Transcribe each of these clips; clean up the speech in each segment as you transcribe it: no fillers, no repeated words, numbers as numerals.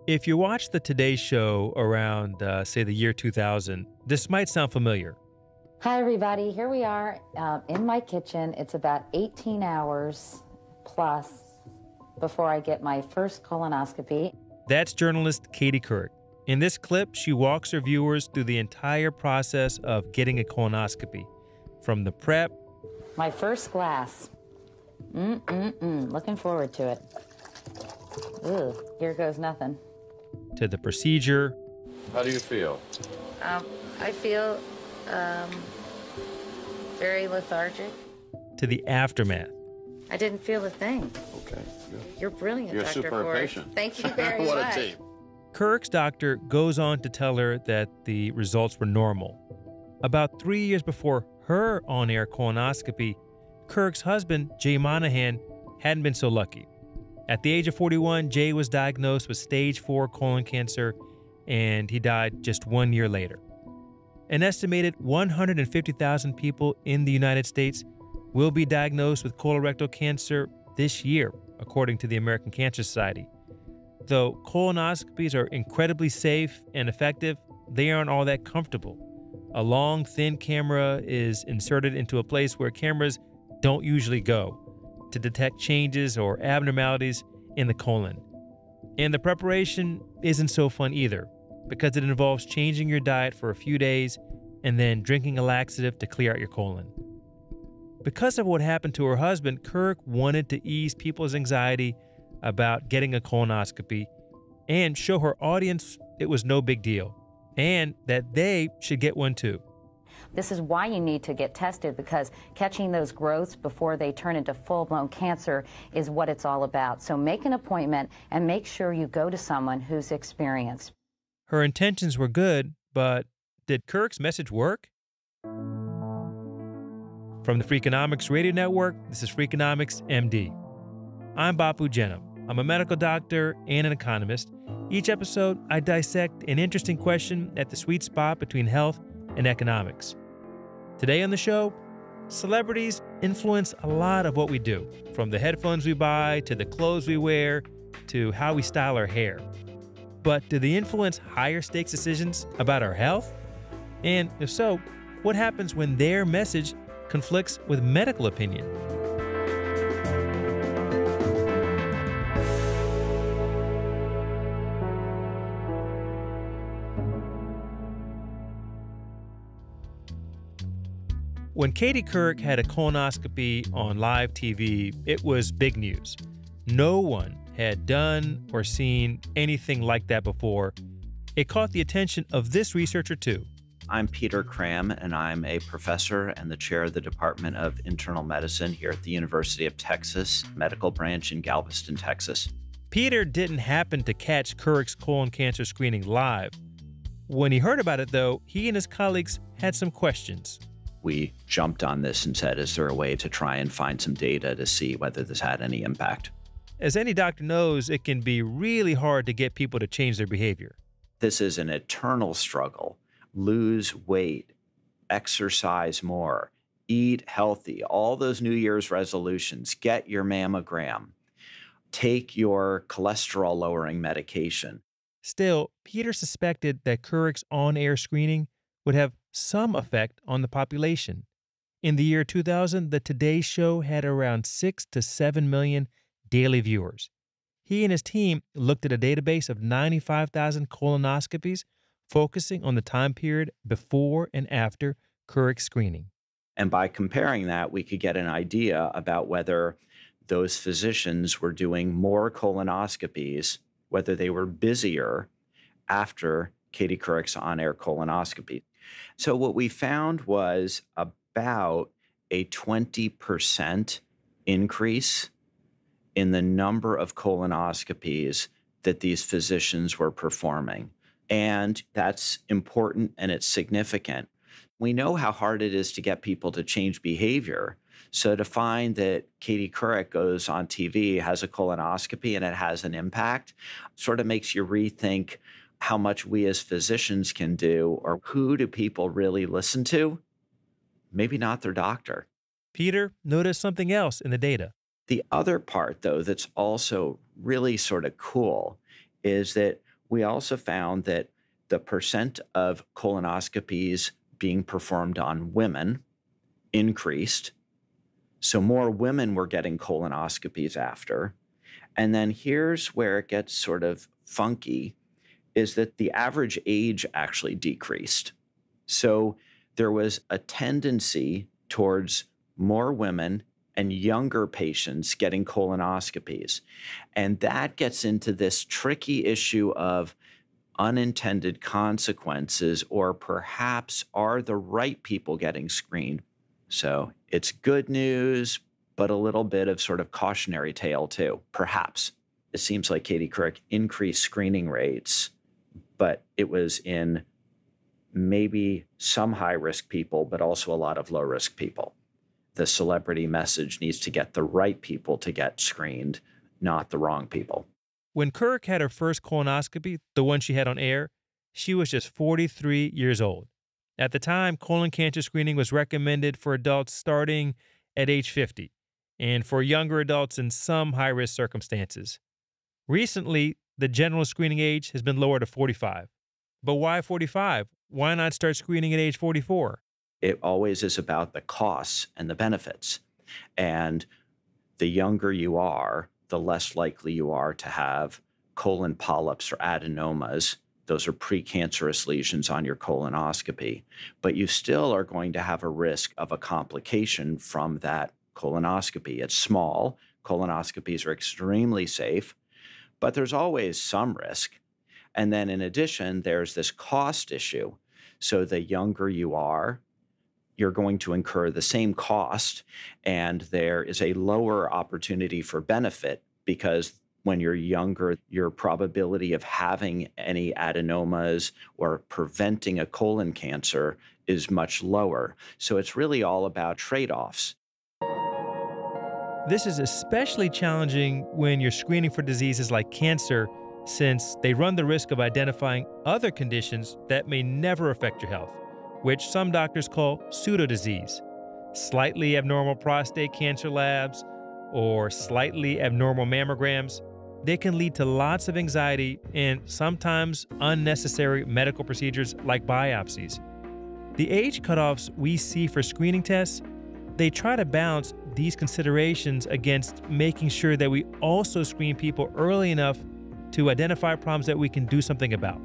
If you watched the Today Show around, say, the year 2000, this might sound familiar. Hi, everybody. Here we are in my kitchen. It's about 18 hours plus before I get my first colonoscopy. That's journalist Katie Couric. In this clip, she walks her viewers through the entire process of getting a colonoscopy, from the prep. My first glass. Looking forward to it. Ooh, here goes nothing. To the procedure. How do you feel? I feel very lethargic. To the aftermath. I didn't feel a thing. Okay, good. You're brilliant, You're Dr. super Ford. patient. Thank you very much. What a team. Couric's doctor goes on to tell her that the results were normal. About 3 years before her on-air colonoscopy, Couric's husband, Jay Monahan, hadn't been so lucky. At the age of 41, Jay was diagnosed with stage 4 colon cancer, and he died just 1 year later. An estimated 150,000 people in the United States will be diagnosed with colorectal cancer this year, according to the American Cancer Society. Though colonoscopies are incredibly safe and effective, they aren't all that comfortable. A long, thin camera is inserted into a place where cameras don't usually go to detect changes or abnormalities in the colon. And the preparation isn't so fun either, because it involves changing your diet for a few days and then drinking a laxative to clear out your colon. Because of what happened to her husband, Couric wanted to ease people's anxiety about getting a colonoscopy and show her audience it was no big deal and that they should get one too. This is why you need to get tested, because catching those growths before they turn into full-blown cancer is what it's all about. So make an appointment and make sure you go to someone who's experienced. Her intentions were good, but did Couric's message work? From the Freakonomics Radio Network, this is Freakonomics MD. I'm Bapu Jena. I'm a medical doctor and an economist. Each episode, I dissect an interesting question at the sweet spot between health and economics. Today on the show, celebrities influence a lot of what we do, from the headphones we buy to the clothes we wear to how we style our hair. But do they influence higher stakes decisions about our health? And if so, what happens when their message conflicts with medical opinion? When Katie Couric had a colonoscopy on live TV, it was big news. No one had done or seen anything like that before. It caught the attention of this researcher too. I'm Peter Cram, and I'm a professor and the chair of the Department of Internal Medicine here at the University of Texas Medical Branch in Galveston, Texas. Peter didn't happen to catch Couric's colon cancer screening live. When he heard about it, though, he and his colleagues had some questions. We jumped on this and said, is there a way to try and find some data to see whether this had any impact? As any doctor knows, it can be really hard to get people to change their behavior. This is an eternal struggle. Lose weight, exercise more, eat healthy, all those New Year's resolutions, get your mammogram, take your cholesterol-lowering medication. Still, Peter suspected that Couric's on-air screening would have some effect on the population. In the year 2000, the Today Show had around 6 to 7 million daily viewers. He and his team looked at a database of 95,000 colonoscopies, focusing on the time period before and after Couric's screening. And by comparing that, we could get an idea about whether those physicians were doing more colonoscopies, whether they were busier after Katie Couric's on-air colonoscopy. So what we found was about a 20% increase in the number of colonoscopies that these physicians were performing. And that's important and it's significant. We know how hard it is to get people to change behavior. So to find that Katie Couric goes on TV, has a colonoscopy, and it has an impact, sort of makes you rethink how much we as physicians can do, or who do people really listen to? Maybe not their doctor. Peter noticed something else in the data. The other part, though, that's also really sort of cool is that We also found that the percent of colonoscopies being performed on women increased. So more women were getting colonoscopies after. And then here's where it gets sort of funky, is that the average age actually decreased. So there was a tendency towards more women and younger patients getting colonoscopies. And that gets into this tricky issue of unintended consequences, or perhaps are the right people getting screened? So it's good news, but a little bit of sort of cautionary tale too, perhaps. It seems like Katie Couric increased screening rates, but it was in maybe some high-risk people, but also a lot of low-risk people. The celebrity message needs to get the right people to get screened, not the wrong people. When Couric had her first colonoscopy, the one she had on air, she was just 43 years old. At the time, colon cancer screening was recommended for adults starting at age 50 and for younger adults in some high-risk circumstances. Recently, the general screening age has been lowered to 45. But why 45? Why not start screening at age 44? It always is about the costs and the benefits. And the younger you are, the less likely you are to have colon polyps or adenomas. Those are precancerous lesions on your colonoscopy. But you still are going to have a risk of a complication from that colonoscopy. It's small. Colonoscopies are extremely safe, but there's always some risk. And then in addition, there's this cost issue. So the younger you are, you're going to incur the same cost, and there is a lower opportunity for benefit because when you're younger, your probability of having any adenomas or preventing a colon cancer is much lower. So it's really all about trade-offs. This is especially challenging when you're screening for diseases like cancer, since they run the risk of identifying other conditions that may never affect your health, which some doctors call pseudodisease. Slightly abnormal prostate cancer labs or slightly abnormal mammograms, they can lead to lots of anxiety and sometimes unnecessary medical procedures like biopsies. The age cutoffs we see for screening tests, they try to balance these considerations against making sure that we also screen people early enough to identify problems that we can do something about.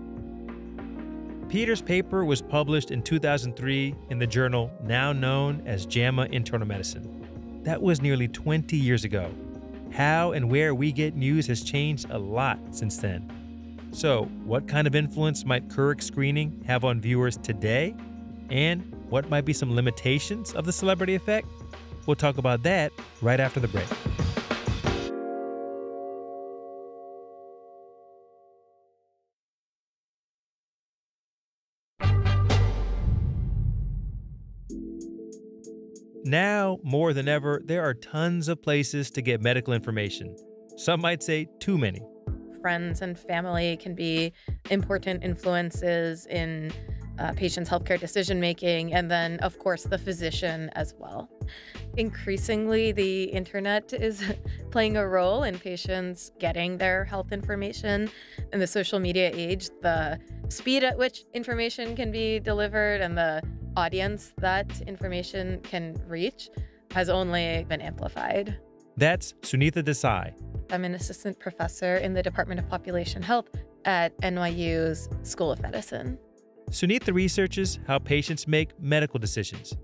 Peter's paper was published in 2003 in the journal now known as JAMA Internal Medicine. That was nearly 20 years ago. How and where we get news has changed a lot since then. So, what kind of influence might Couric screening have on viewers today? And what might be some limitations of the celebrity effect? We'll talk about that right after the break. Now, more than ever, there are tons of places to get medical information. Some might say too many. Friends and family can be important influences in patients' healthcare decision-making, and then, of course, the physician as well. Increasingly, the internet is playing a role in patients getting their health information. In the social media age, the speed at which information can be delivered and the audience that information can reach has only been amplified. That's Sunitha Desai. I'm an assistant professor in the Department of Population Health at NYU's School of Medicine. Sunitha researches how patients make medical decisions.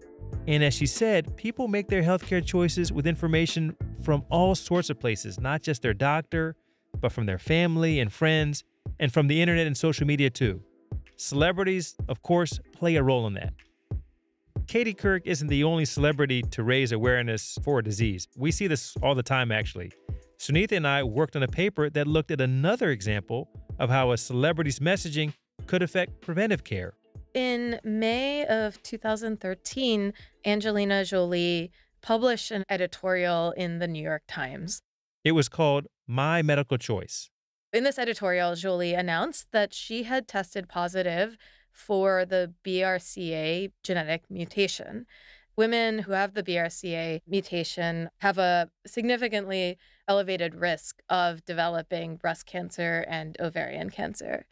And as she said, people make their healthcare choices with information from all sorts of places, not just their doctor, but from their family and friends, and from the internet and social media too. Celebrities, of course, play a role in that. Katie Couric isn't the only celebrity to raise awareness for a disease. We see this all the time, actually. Sunitha and I worked on a paper that looked at another example of how a celebrity's messaging could affect preventive care. In May of 2013, Angelina Jolie published an editorial in the New York Times. It was called My Medical Choice. In this editorial, Jolie announced that she had tested positive for the BRCA genetic mutation. Women who have the BRCA mutation have a significantly elevated risk of developing breast cancer and ovarian cancer.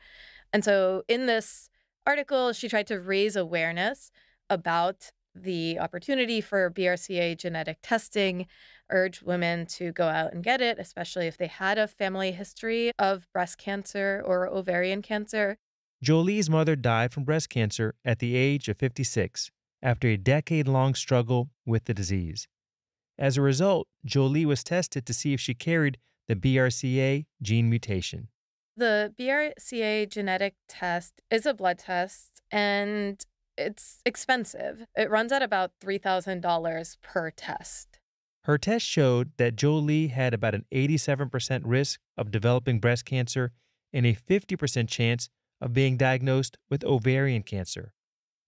And so in this article, she tried to raise awareness about the opportunity for BRCA genetic testing, urged women to go out and get it, especially if they had a family history of breast cancer or ovarian cancer. Jolie's mother died from breast cancer at the age of 56 after a decade-long struggle with the disease. As a result, Jolie was tested to see if she carried the BRCA gene mutation. The BRCA genetic test is a blood test, and it's expensive. It runs at about $3,000 per test. Her test showed that Jolie had about an 87% risk of developing breast cancer and a 50% chance of being diagnosed with ovarian cancer.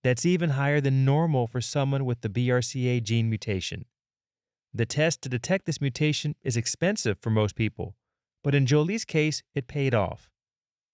That's even higher than normal for someone with the BRCA gene mutation. The test to detect this mutation is expensive for most people, but in Jolie's case, it paid off.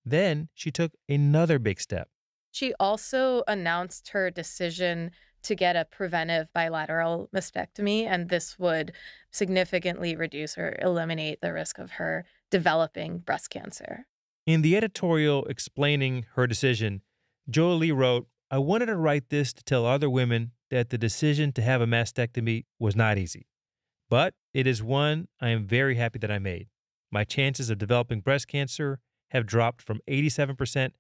Then she took another big step. She also announced her decision to get a preventive bilateral mastectomy, and this would significantly reduce or eliminate the risk of her developing breast cancer. In the editorial explaining her decision, Jolie wrote, "I wanted to write this to tell other women that the decision to have a mastectomy was not easy. But it is one I am very happy that I made. My chances of developing breast cancer have dropped from 87%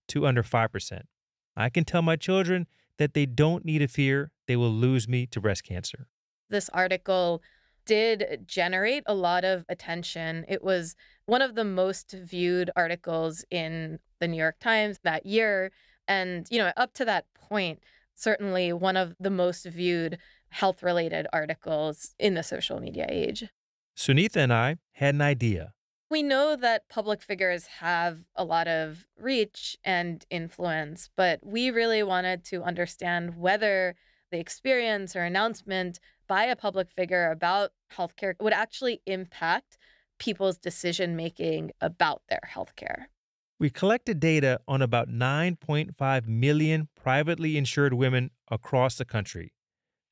to under 5%. I can tell my children that they don't need to fear they will lose me to breast cancer." This article did generate a lot of attention. It was one of the most viewed articles in the New York Times that year. And, up to that point, certainly one of the most viewed health-related articles in the social media age. Sunitha and I had an idea. We know that public figures have a lot of reach and influence, but we really wanted to understand whether the experience or announcement by a public figure about healthcare would actually impact people's decision-making about their healthcare. We collected data on about 9.5 million privately insured women across the country.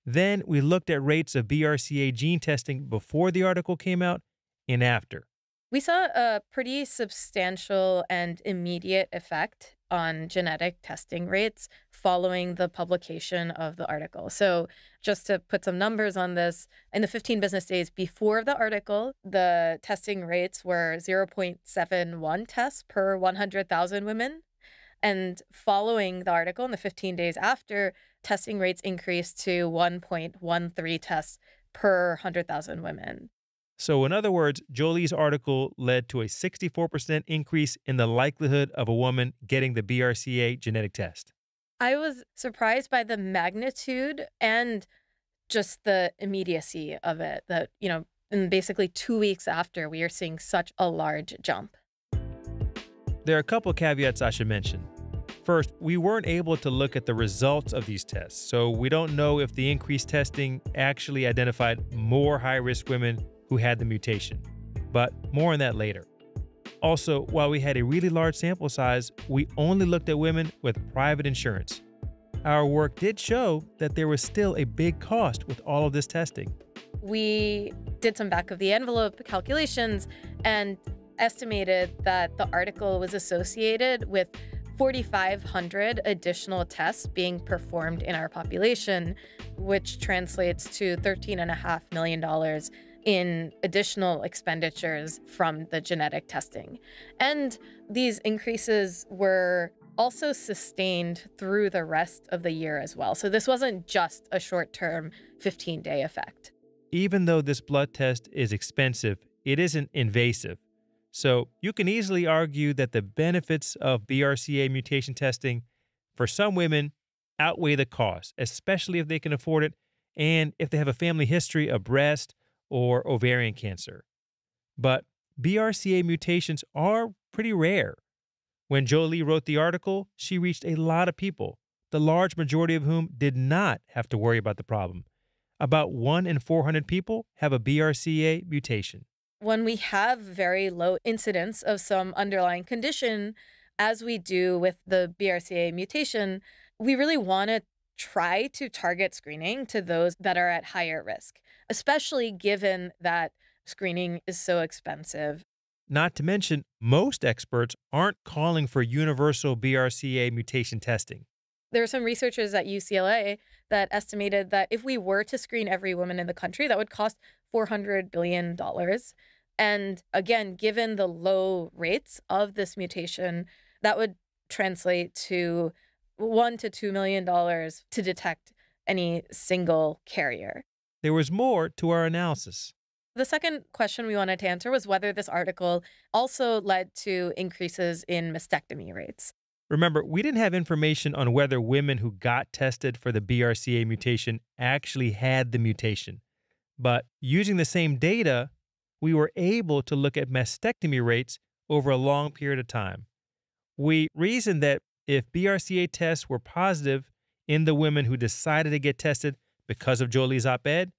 Then we looked at rates of BRCA gene testing before the article came out and after. We saw a pretty substantial and immediate effect on genetic testing rates following the publication of the article. So just to put some numbers on this, in the 15 business days before the article, the testing rates were 0.71 tests per 100,000 women. And following the article, in the 15 days after, testing rates increased to 1.13 tests per 100,000 women. So in other words, Jolie's article led to a 64% increase in the likelihood of a woman getting the BRCA genetic test. I was surprised by the magnitude and just the immediacy of it, that, in basically 2 weeks after, we are seeing such a large jump. There are a couple of caveats I should mention. First, we weren't able to look at the results of these tests, so we don't know if the increased testing actually identified more high-risk women who had the mutation. But more on that later. Also, while we had a really large sample size, we only looked at women with private insurance. Our work did show that there was still a big cost with all of this testing. We did some back-of-the-envelope calculations and estimated that the article was associated with 4,500 additional tests being performed in our population, which translates to $13.5 million in additional expenditures from the genetic testing. And these increases were also sustained through the rest of the year as well. So this wasn't just a short-term 15-day effect. Even though this blood test is expensive, it isn't invasive. So you can easily argue that the benefits of BRCA mutation testing for some women outweigh the cost, especially if they can afford it and if they have a family history of breast or ovarian cancer. But BRCA mutations are pretty rare. When Jolie wrote the article, she reached a lot of people, the large majority of whom did not have to worry about the problem. About 1 in 400 people have a BRCA mutation. When we have very low incidence of some underlying condition, as we do with the BRCA mutation, we really want to try to target screening to those that are at higher risk, especially given that screening is so expensive. Not to mention, most experts aren't calling for universal BRCA mutation testing. There are some researchers at UCLA that estimated that if we were to screen every woman in the country, that would cost $400 billion. And again, given the low rates of this mutation, that would translate to $1 to $2 million to detect any single carrier. There was more to our analysis. The second question we wanted to answer was whether this article also led to increases in mastectomy rates. Remember, we didn't have information on whether women who got tested for the BRCA mutation actually had the mutation. But using the same data, we were able to look at mastectomy rates over a long period of time. We reasoned that if BRCA tests were positive in the women who decided to get tested because of Jolie's op-ed,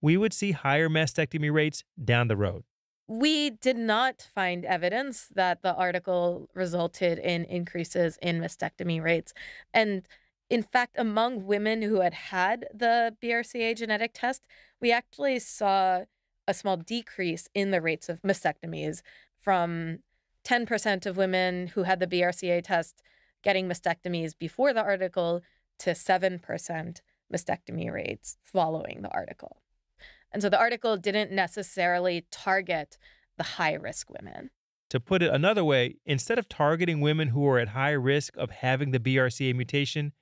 we would see higher mastectomy rates down the road. We did not find evidence that the article resulted in increases in mastectomy rates. And in fact, among women who had had the BRCA genetic test, we actually saw a small decrease in the rates of mastectomies from 10% of women who had the BRCA test getting mastectomies before the article to 7% mastectomy rates following the article. And so the article didn't necessarily target the high-risk women. To put it another way, instead of targeting women who are at high risk of having the BRCA mutation,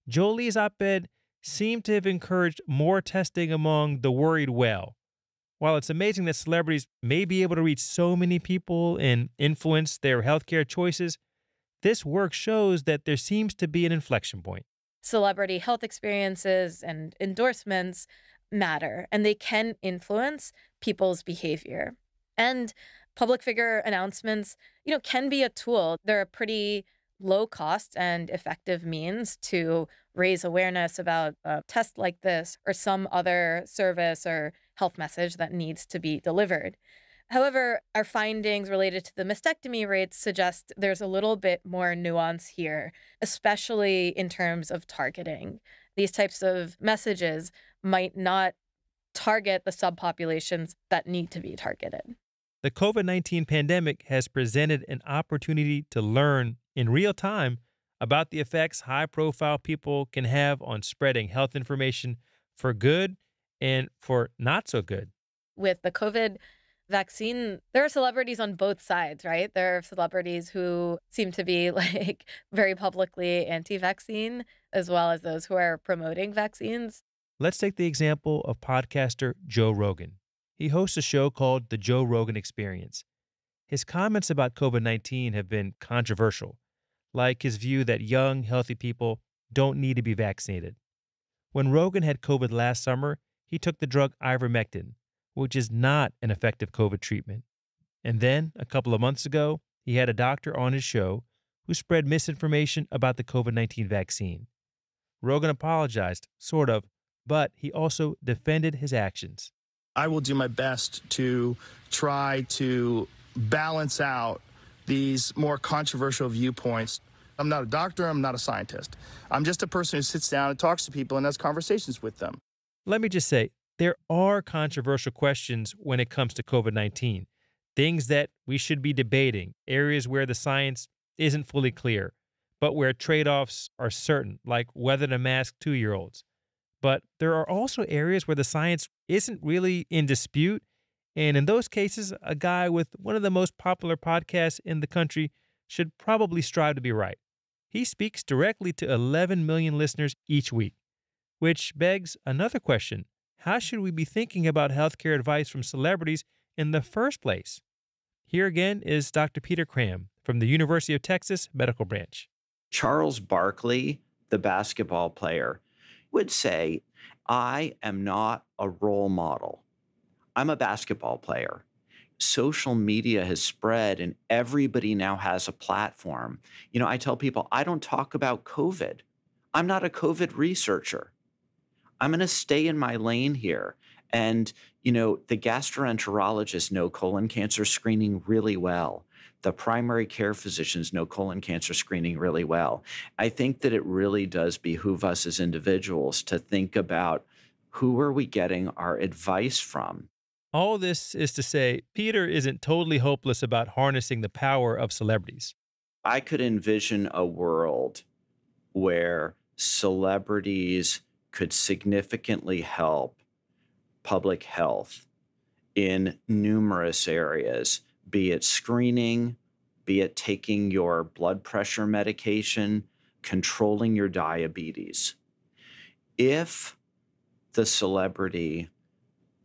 Jolie's op-ed seemed to have encouraged more testing among the worried well. While it's amazing that celebrities may be able to reach so many people and influence their healthcare choices, this work shows that there seems to be an inflection point. Celebrity health experiences and endorsements matter, and they can influence people's behavior. And public figure announcements, can be a tool. They're a pretty low cost and effective means to raise awareness about a test like this or some other service or health message that needs to be delivered. However, our findings related to the mastectomy rates suggest there's a little bit more nuance here, especially in terms of targeting. These types of messages might not target the subpopulations that need to be targeted. The COVID-19 pandemic has presented an opportunity to learn in real time about the effects high-profile people can have on spreading health information for good and for not so good. With the COVID vaccine, there are celebrities on both sides, right? There are celebrities who seem to be very publicly anti-vaccine, as well as those who are promoting vaccines. Let's take the example of podcaster Joe Rogan. He hosts a show called The Joe Rogan Experience. His comments about COVID-19 have been controversial, like his view that young, healthy people don't need to be vaccinated. When Rogan had COVID last summer, he took the drug ivermectin, which is not an effective COVID treatment. And then, a couple of months ago, he had a doctor on his show who spread misinformation about the COVID-19 vaccine. Rogan apologized, sort of, but he also defended his actions. I will do my best to try to balance out these more controversial viewpoints. I'm not a doctor, I'm not a scientist. I'm just a person who sits down and talks to people and has conversations with them. Let me just say, there are controversial questions when it comes to COVID-19, things that we should be debating, areas where the science isn't fully clear, but where trade-offs are certain, like whether to mask 2-year-olds. But there are also areas where the science isn't really in dispute, and in those cases, a guy with one of the most popular podcasts in the country should probably strive to be right. He speaks directly to 11 million listeners each week, which begs another question. How should we be thinking about healthcare advice from celebrities in the first place? Here again is Dr. Peter Cram from the University of Texas Medical Branch. Charles Barkley, the basketball player, would say, I am not a role model. I'm a basketball player. Social media has spread and everybody now has a platform. I tell people, I don't talk about COVID. I'm not a COVID researcher. I'm going to stay in my lane here. And, the gastroenterologists know colon cancer screening really well. The primary care physicians know colon cancer screening really well. I think that it really does behoove us as individuals to think about who are we getting our advice from. All this is to say, Peter isn't totally hopeless about harnessing the power of celebrities. I could envision a world where celebrities could significantly help public health in numerous areas, be it screening, be it taking your blood pressure medication, controlling your diabetes. If the celebrity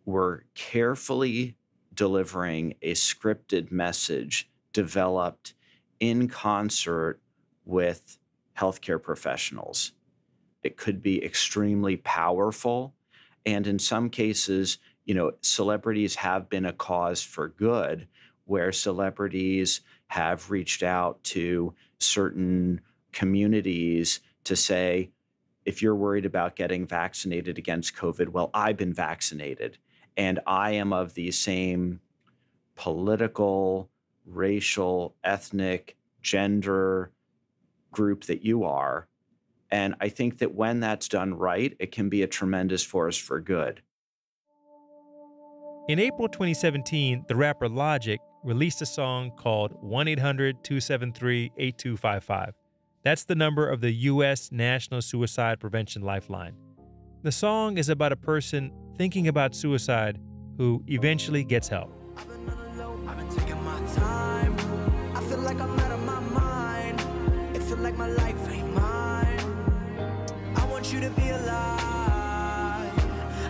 were carefully delivering a scripted message developed in concert with healthcare professionals, it could be extremely powerful. And in some cases, celebrities have been a cause for good, where celebrities have reached out to certain communities to say, if you're worried about getting vaccinated against COVID, well, I've been vaccinated, and I am of the same political, racial, ethnic, gender group that you are. And I think that when that's done right, it can be a tremendous force for good. In April 2017, the rapper Logic released a song called 1-800-273-8255. That's the number of the U.S. National Suicide Prevention Lifeline. The song is about a person thinking about suicide who eventually gets help. I've been on the low, I've been taking my time. I feel like I'm out of my mind. It feels like my life ain't mine. I want you to be alive.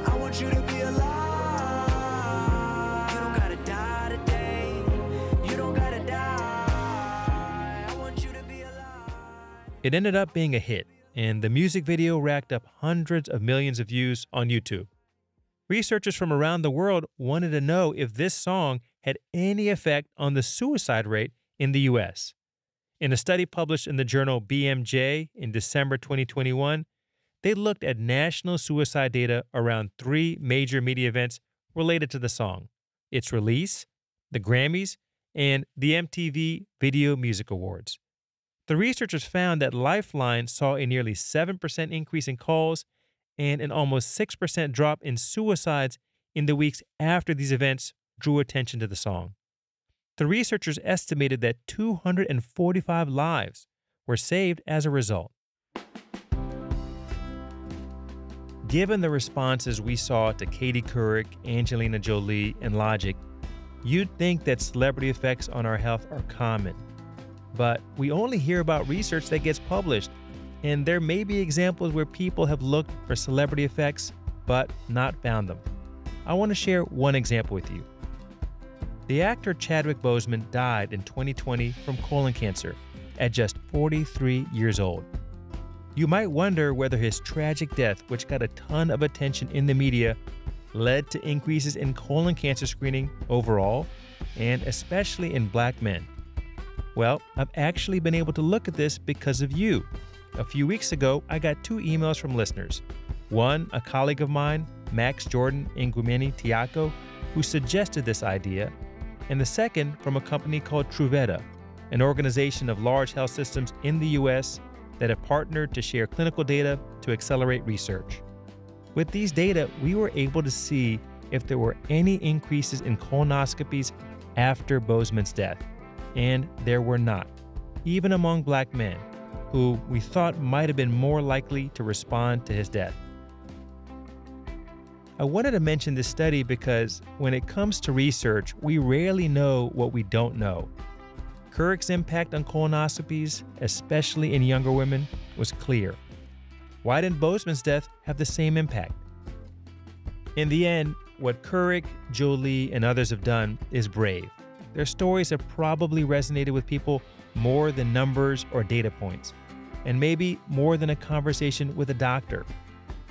I want you to be alive. You don't gotta die today. You don't gotta die. I want you to be alive. It ended up being a hit, and the music video racked up hundreds of millions of views on YouTube. Researchers from around the world wanted to know if this song had any effect on the suicide rate in the U.S. In a study published in the journal BMJ in December 2021, they looked at national suicide data around 3 major media events related to the song: its release, the Grammys, and the MTV Video Music Awards. The researchers found that Lifeline saw a nearly 7% increase in calls and an almost 6% drop in suicides in the weeks after these events drew attention to the song. The researchers estimated that 245 lives were saved as a result. Given the responses we saw to Katie Couric, Angelina Jolie, and Logic, you'd think that celebrity effects on our health are common. But we only hear about research that gets published, and there may be examples where people have looked for celebrity effects but not found them. I want to share one example with you. The actor Chadwick Boseman died in 2020 from colon cancer at just 43 years old. You might wonder whether his tragic death, which got a ton of attention in the media, led to increases in colon cancer screening overall, and especially in Black men. Well, I've actually been able to look at this because of you. A few weeks ago, I got 2 emails from listeners. One, a colleague of mine, Max Jordan Nguimeni Tiako, who suggested this idea, and the second from a company called Truveta, an organization of large health systems in the U.S. that have partnered to share clinical data to accelerate research. With these data, we were able to see if there were any increases in colonoscopies after Boseman's death, and there were not, even among Black men, who we thought might have been more likely to respond to his death. I wanted to mention this study because when it comes to research, we rarely know what we don't know. Couric's impact on colonoscopies, especially in younger women, was clear. Why didn't Boseman's death have the same impact? In the end, what Couric, Jolie, and others have done is brave. Their stories have probably resonated with people more than numbers or data points, and maybe more than a conversation with a doctor.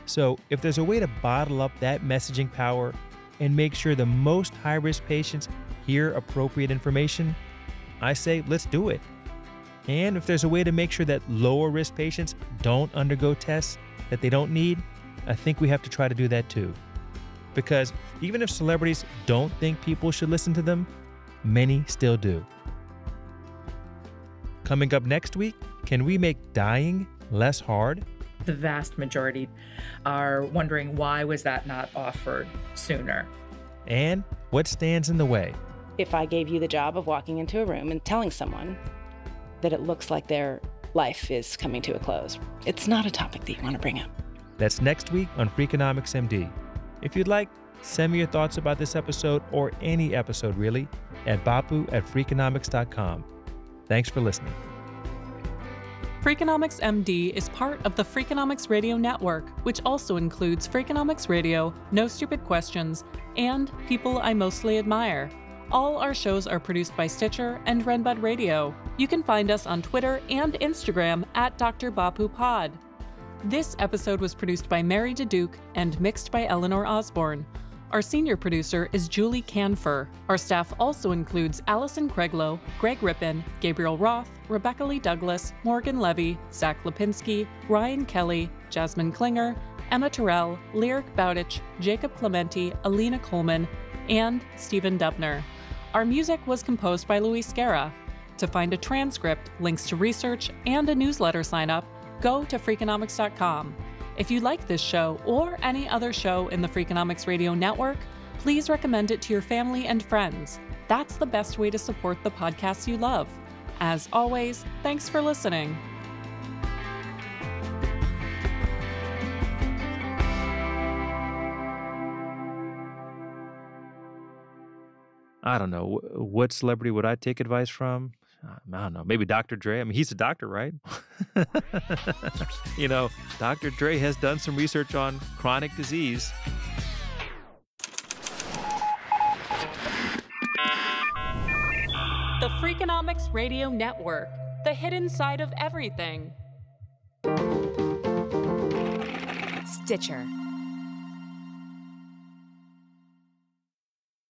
So if there's a way to bottle up that messaging power and make sure the most high-risk patients hear appropriate information, I say let's do it. And if there's a way to make sure that lower-risk patients don't undergo tests that they don't need, I think we have to try to do that too. because even if celebrities don't think people should listen to them, many still do. Coming up next week, can we make dying less hard? The vast majority are wondering, why was that not offered sooner? And what stands in the way? If I gave you the job of walking into a room and telling someone that it looks like their life is coming to a close, it's not a topic that you want to bring up. That's next week on Freakonomics MD. If you'd like, send me your thoughts about this episode or any episode really at bapu@freakonomics.com. Thanks for listening. Freakonomics MD is part of the Freakonomics Radio Network, which also includes Freakonomics Radio, No Stupid Questions, and People I Mostly Admire. All our shows are produced by Stitcher and Renbud Radio. You can find us on Twitter and Instagram at Dr. Bapu Pod. This episode was produced by Mary DeDuke and mixed by Eleanor Osborne. Our senior producer is Julie Canfer. Our staff also includes Allison Craiglow, Greg Rippin, Gabriel Roth, Rebecca Lee Douglas, Morgan Levy, Zach Lipinski, Ryan Kelly, Jasmine Klinger, Emma Terrell, Lyric Bowditch, Jacob Clementi, Alina Coleman, and Stephen Dubner. Our music was composed by Luis Guerra. To find a transcript, links to research, and a newsletter sign-up, go to Freakonomics.com. If you like this show or any other show in the Freakonomics Radio Network, please recommend it to your family and friends. That's the best way to support the podcasts you love. As always, thanks for listening. I don't know. What celebrity would I take advice from? I don't know. Maybe Dr. Dre. I mean, he's a doctor, right? You know, Dr. Dre has done some research on chronic disease. The Freakonomics Radio Network, the hidden side of everything. Stitcher.